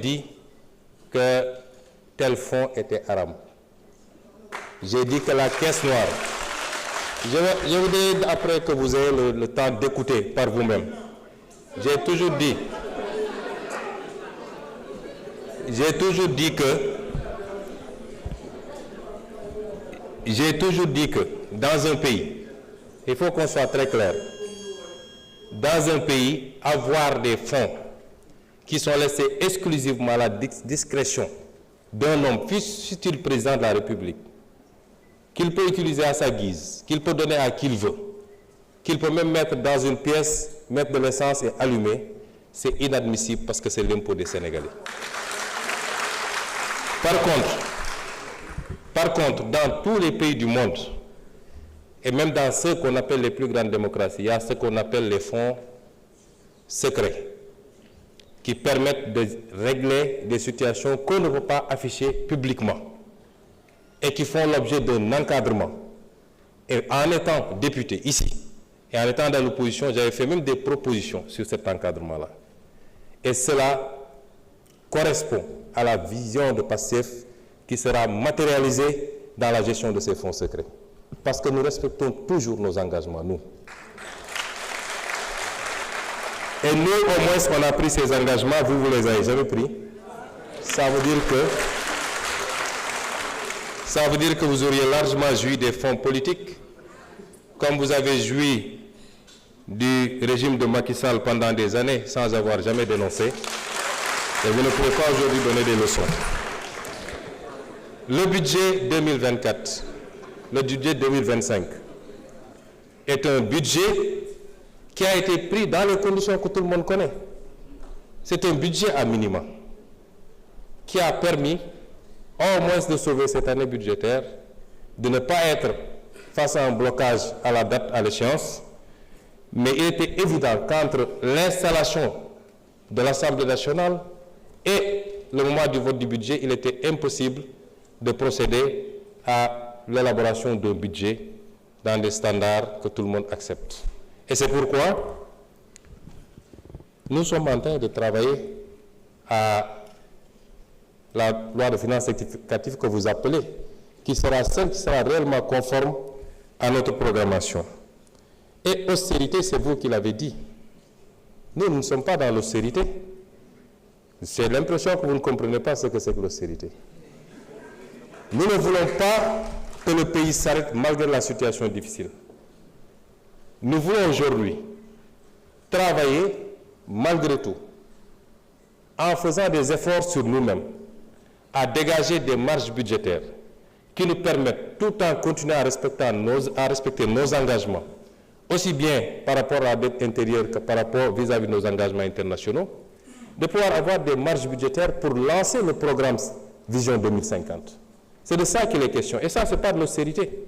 dit que tel fonds était haram. J'ai dit que la caisse noire... Je voudrais, après que vous ayez le temps d'écouter par vous-même, j'ai toujours dit que dans un pays, il faut qu'on soit très clair, dans un pays, avoir des fonds qui sont laissés exclusivement à la discrétion d'un homme, fût-il président de la République, qu'il peut utiliser à sa guise, qu'il peut donner à qui il veut, qu'il peut même mettre dans une pièce, mettre de l'essence et allumer, c'est inadmissible parce que c'est l'impôt des Sénégalais. Par contre, dans tous les pays du monde, et même dans ceux qu'on appelle les plus grandes démocraties, il y a ce qu'on appelle les fonds secrets, qui permettent de régler des situations qu'on ne peut pas afficher publiquement et qui font l'objet d'un encadrement. Et en étant député ici, et en étant dans l'opposition, j'avais fait même des propositions sur cet encadrement-là. Et cela correspond à la vision de PASTEF qui sera matérialisée dans la gestion de ces fonds secrets. Parce que nous respectons toujours nos engagements, nous. Et nous, au moins, on a pris ces engagements, vous les avez jamais pris. Ça veut dire que vous auriez largement joui des fonds politiques, comme vous avez joui du régime de Macky Sall pendant des années, sans avoir jamais dénoncé. Et vous ne pouvez pas aujourd'hui donner des leçons. Le budget 2024, le budget 2025, est un budget qui a été pris dans les conditions que tout le monde connaît. C'est un budget à minima qui a permis au moins de sauver cette année budgétaire, de ne pas être face à un blocage à la date, à l'échéance, mais il était évident qu'entre l'installation de l'Assemblée nationale et le moment du vote du budget, il était impossible de procéder à l'élaboration d'un budget dans des standards que tout le monde accepte. Et c'est pourquoi nous sommes en train de travailler à la loi de finances rectificative que vous appelez, qui sera celle qui sera réellement conforme à notre programmation. Et austérité, c'est vous qui l'avez dit. Nous ne sommes pas dans l'austérité. J'ai l'impression que vous ne comprenez pas ce que c'est que l'austérité. Nous ne voulons pas que le pays s'arrête malgré la situation difficile. Nous voulons aujourd'hui travailler malgré tout, en faisant des efforts sur nous-mêmes, à dégager des marges budgétaires qui nous permettent, tout en continuant à respecter nos engagements, aussi bien par rapport à la dette intérieure que par rapport vis-à-vis de nos engagements internationaux, de pouvoir avoir des marges budgétaires pour lancer le programme Vision 2050. C'est de ça qu'il est question. Et ça, ce n'est pas de l'austérité.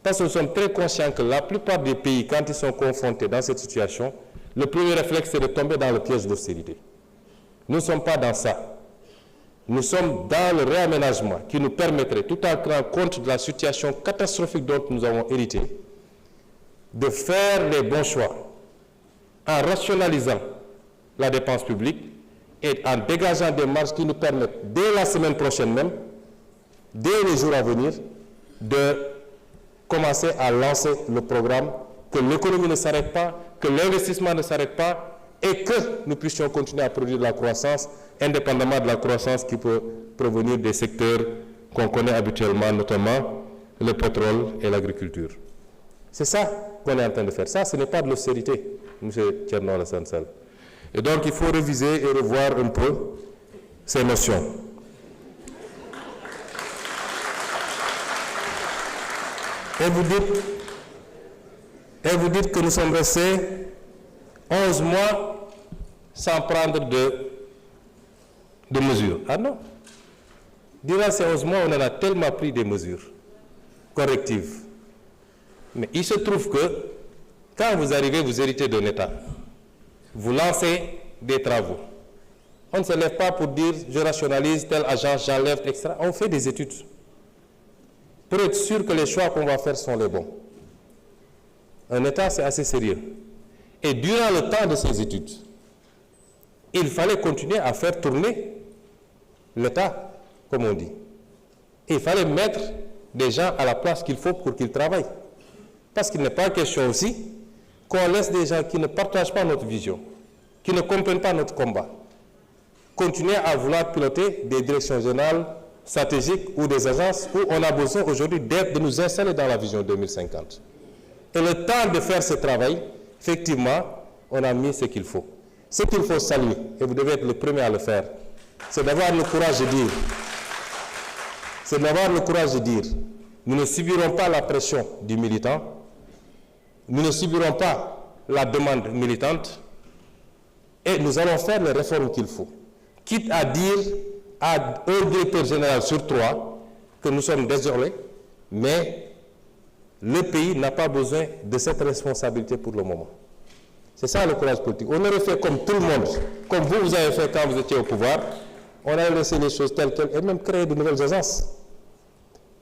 Parce que nous sommes très conscients que la plupart des pays, quand ils sont confrontés dans cette situation, le premier réflexe, c'est de tomber dans le piège d'austérité. Nous ne sommes pas dans ça. Nous sommes dans le réaménagement qui nous permettrait, tout en tenant compte de la situation catastrophique dont nous avons hérité, de faire les bons choix en rationalisant la dépense publique et en dégageant des marges qui nous permettent, dès la semaine prochaine même, dès les jours à venir, de commencer à lancer le programme, que l'économie ne s'arrête pas, que l'investissement ne s'arrête pas et que nous puissions continuer à produire de la croissance, indépendamment de la croissance qui peut provenir des secteurs qu'on connaît habituellement, notamment le pétrole et l'agriculture. C'est ça qu'on est en train de faire. Ça, ce n'est pas de l'austérité, M. Thierno Alassane Sall. Et donc, il faut réviser et revoir un peu ces notions. Et vous dites que nous sommes restés 11 mois sans prendre de mesures. Ah non. Durant ces 11 mois, on en a tellement pris des mesures correctives. Mais il se trouve que quand vous arrivez, vous héritez d'un État. Vous lancez des travaux. On ne se lève pas pour dire je rationalise telle agence, j'enlève, etc. On fait des études pour être sûr que les choix qu'on va faire sont les bons. Un État, c'est assez sérieux. Et durant le temps de ces études, il fallait continuer à faire tourner l'État, comme on dit. Et il fallait mettre des gens à la place qu'il faut pour qu'ils travaillent. Parce qu'il n'est pas question aussi qu'on laisse des gens qui ne partagent pas notre vision, qui ne comprennent pas notre combat, continuer à vouloir piloter des directions générales stratégiques ou des agences où on a besoin aujourd'hui de nous installer dans la vision 2050. Et le temps de faire ce travail, effectivement, on a mis ce qu'il faut. Ce qu'il faut saluer, et vous devez être le premier à le faire, c'est d'avoir le courage de dire, nous ne subirons pas la pression du militant, nous ne subirons pas la demande militante, et nous allons faire les réformes qu'il faut. Quitte à dire à un directeur général sur 3 que nous sommes désolés, mais le pays n'a pas besoin de cette responsabilité pour le moment. C'est ça le courage politique. On aurait fait comme tout le monde, comme vous avez fait quand vous étiez au pouvoir, on a laissé les choses telles quelles et même créé de nouvelles agences.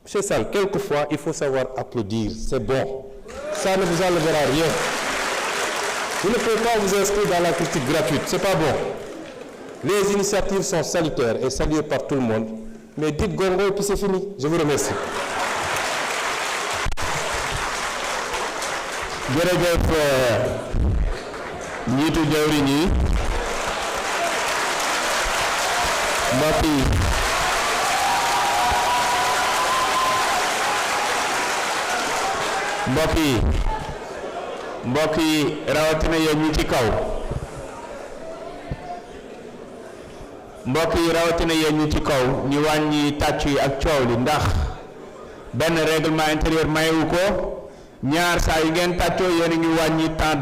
Monsieur Sall, quelquefois, il faut savoir applaudir, c'est bon. Ça ne vous enlèvera rien. Vous ne pouvez pas vous inscrire dans la critique gratuite, c'est pas bon. Les initiatives sont salutaires et saluées par tout le monde, mais dites gongo et puis c'est fini. Je vous remercie. jërëjëf njiitu jawriñ yi mbokk yi rawatina yéen ñi ci kaw ñu wàññi tàcc yi ak coow li ndax benn règlement intérieur mayewu ko ñaar saa yu ngeen tàccoo yéen a ngi wàññi temps